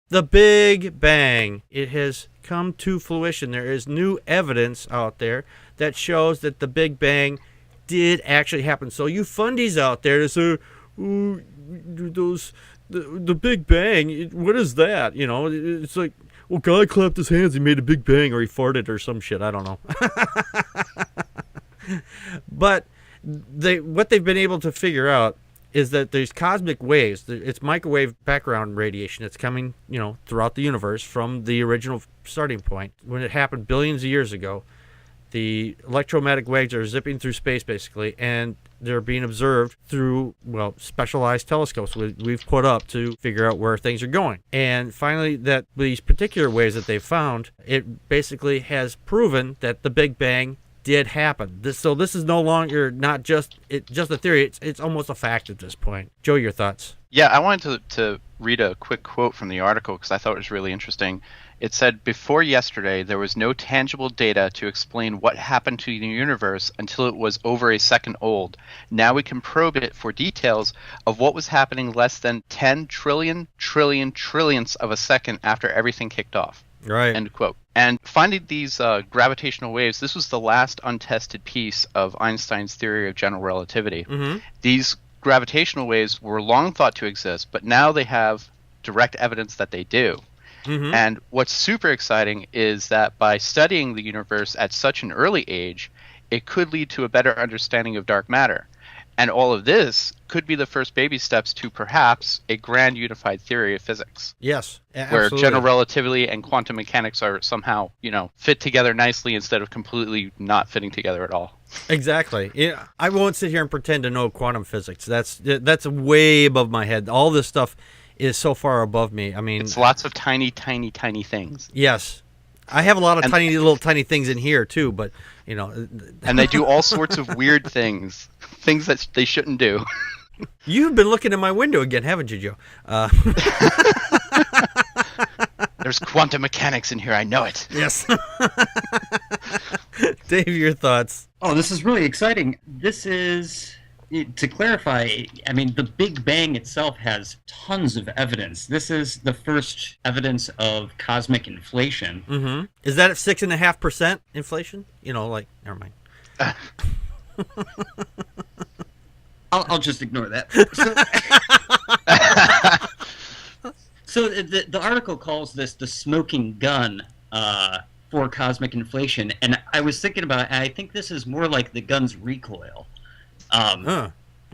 The Big Bang. It has come to fruition. There is new evidence out there that shows that the Big Bang did actually happen. So you fundies out there that say, "Ooh, the Big Bang, what is that?" You know, it's like, well, God clapped his hands, he made a Big Bang, or he farted or some shit. I don't know. But what they've been able to figure out is that there's cosmic waves. It's microwave background radiation that's coming, throughout the universe from the original starting point. When it happened billions of years ago, the electromagnetic waves are zipping through space, basically, and they're being observed through, specialized telescopes we've put up to figure out where things are going. And finally, that these particular waves that they've found, it basically has proven that the Big Bang did happen. This is no longer not just a theory. It's almost a fact at this point. Joe, your thoughts? Yeah, I wanted to read a quick quote from the article because I thought it was really interesting. It said, "Before yesterday, there was no tangible data to explain what happened to the universe until it was over a second old. Now we can probe it for details of what was happening less than 10 trillionths of a second after everything kicked off." Right. End quote. And finding these gravitational waves, this was the last untested piece of Einstein's theory of general relativity. Mm-hmm. These gravitational waves were long thought to exist, but now they have direct evidence that they do. Mm-hmm. And what's super exciting is that by studying the universe at such an early age, it could lead to a better understanding of dark matter. And all of this could be the first baby steps to perhaps a grand unified theory of physics. Yes, absolutely. Where general relativity and quantum mechanics are somehow, fit together nicely instead of completely not fitting together at all. Exactly. Yeah, I won't sit here and pretend to know quantum physics. That's way above my head. All this stuff is so far above me. I mean, it's lots of tiny, tiny, tiny things. Yes. I have a lot of tiny things in here too, but and they do all sorts of weird things that they shouldn't do. You've been looking in my window again, haven't you, Joe? There's quantum mechanics in here, I know it. Yes. Dave, your thoughts? Oh, this is really exciting. This is, to clarify, I mean, the Big Bang itself has tons of evidence. This is the first evidence of cosmic inflation. Mm-hmm. Is that at 6.5% inflation? Never mind. I'll just ignore that. So the article calls this the smoking gun for cosmic inflation, and I was thinking about, I think this is more like the gun's recoil. Okay.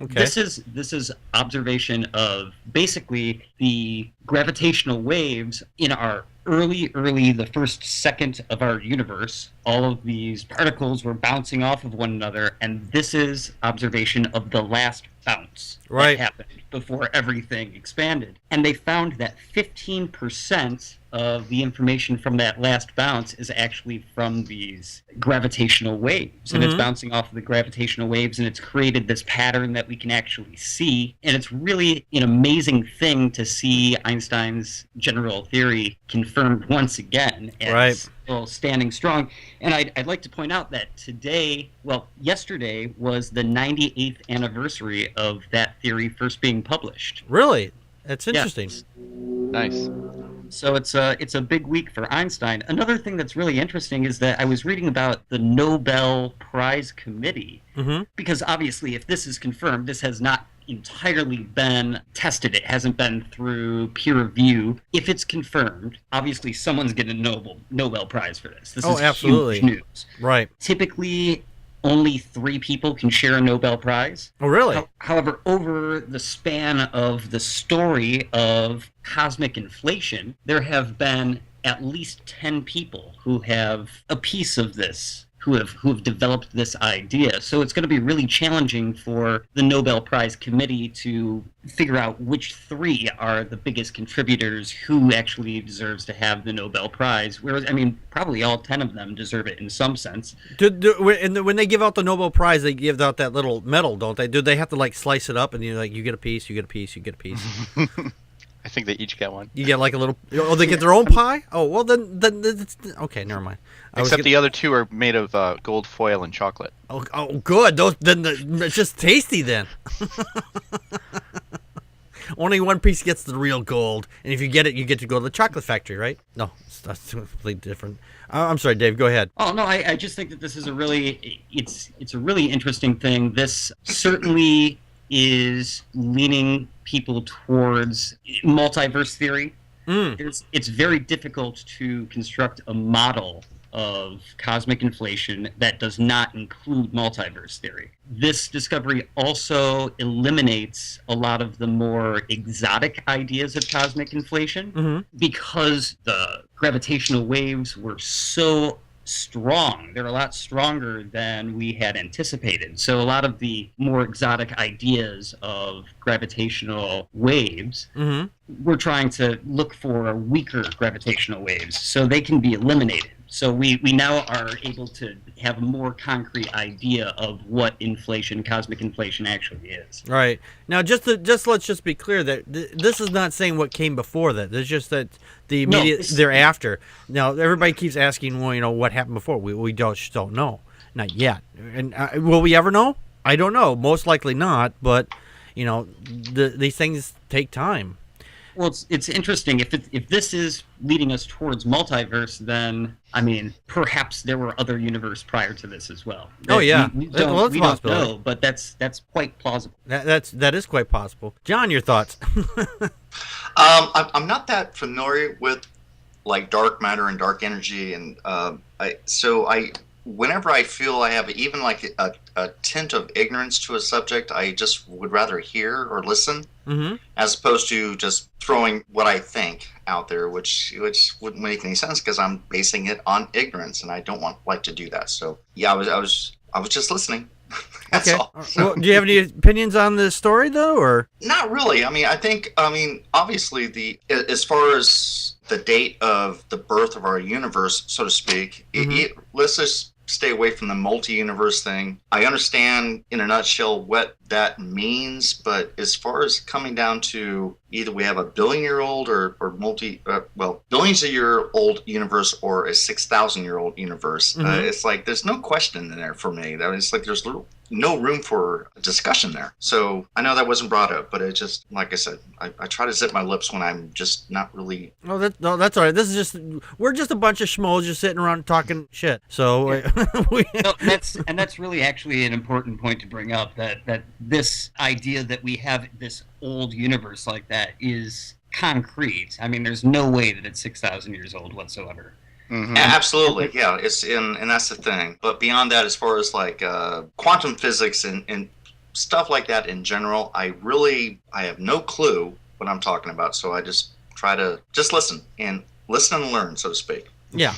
This is observation of basically the gravitational waves in our early, the first second of our universe. All of these particles were bouncing off of one another, and this is observation of the last bounce that happened before everything expanded. And they found that 15% of the information from that last bounce is actually from these gravitational waves. And it's bouncing off of the gravitational waves, and it's created this pattern that we can actually see. And it's really an amazing thing to see Einstein's general theory confirmed once again. And still standing strong. And I'd like to point out that yesterday was the 98th anniversary of that theory first being published. Really? That's interesting. Yes. Nice. So it's a big week for Einstein. Another thing that's really interesting is that I was reading about the Nobel Prize Committee, because obviously if this is confirmed, this has not entirely been tested. It hasn't been through peer review. If it's confirmed, obviously someone's getting a Nobel Prize for this. This is absolutely huge news. Right. Typically, only 3 people can share a Nobel Prize. Oh, really? However, over the span of the story of cosmic inflation, there have been at least 10 people who have a piece of this, who have developed this idea. So it's going to be really challenging for the Nobel Prize Committee to figure out which 3 are the biggest contributors, who actually deserves to have the Nobel Prize. Whereas, I mean, probably all 10 of them deserve it in some sense. When they give out the Nobel Prize, they give out that little medal, don't they? Do they have to slice it up and you get a piece, you get a piece, you get a piece? I think they each get one. You get like a little... Oh, they get their own pie? Oh, well, then it's... Okay, never mind. Except the other 2 are made of gold foil and chocolate. Oh, good. It's just tasty then. Only one piece gets the real gold, and if you get it, you get to go to the chocolate factory, right? No, that's completely different. I'm sorry, Dave. Go ahead. Oh no, I just think that this is it's a really interesting thing. This certainly is leaning people towards multiverse theory. It's very difficult to construct a model of cosmic inflation that does not include multiverse theory. This discovery also eliminates a lot of the more exotic ideas of cosmic inflation because the gravitational waves were so strong. They're a lot stronger than we had anticipated. So a lot of the more exotic ideas of gravitational waves, we're trying to look for weaker gravitational waves so they can be eliminated. So we now are able to have a more concrete idea of what cosmic inflation actually is. Right. Now, let's just be clear that this is not saying what came before that. It's just that the immediate thereafter. Now, everybody keeps asking, well, what happened before? We just don't know. Not yet. And will we ever know? I don't know. Most likely not. But, these things take time. Well, it's interesting. If this is leading us towards multiverse, then perhaps there were other universes prior to this as well. Oh yeah, we don't know, but that's quite plausible. That is quite possible. John, your thoughts? I'm not that familiar with like dark matter and dark energy, and whenever I feel I have even like a tint of ignorance to a subject, I just would rather hear or listen, as opposed to just throwing what I think out there, which wouldn't make any sense because I'm basing it on ignorance, and I don't like to do that. So yeah, I was just listening. That's okay. all. Well, do you have any opinions on this story though, or not really? I think obviously as far as the date of the birth of our universe, so to speak, let's just stay away from the multi-universe thing. I understand in a nutshell what that means, but as far as coming down to either we have a billion-year-old or billions-of-year-old universe or a 6,000-year-old universe, it's like there's no question in there for me. It's like there's no room for discussion there. So I know that wasn't brought up, but it just, like I said, I try to zip my lips when I'm just not really... No, that's all right. We're just a bunch of schmoes just sitting around talking shit. So... that's really actually an important point to bring up, that this idea that we have this old universe like that is concrete. There's no way that it's 6,000 years old whatsoever. Absolutely, yeah. And that's the thing. But beyond that, as far as like quantum physics and stuff like that in general, I have no clue what I'm talking about. So I just try to just listen and learn, so to speak. Yeah.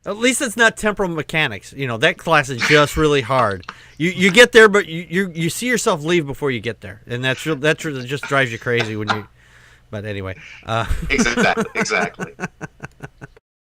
At least it's not temporal mechanics. That class is just really hard. You get there, but you see yourself leave before you get there, and that just drives you crazy when you. But anyway. Exactly.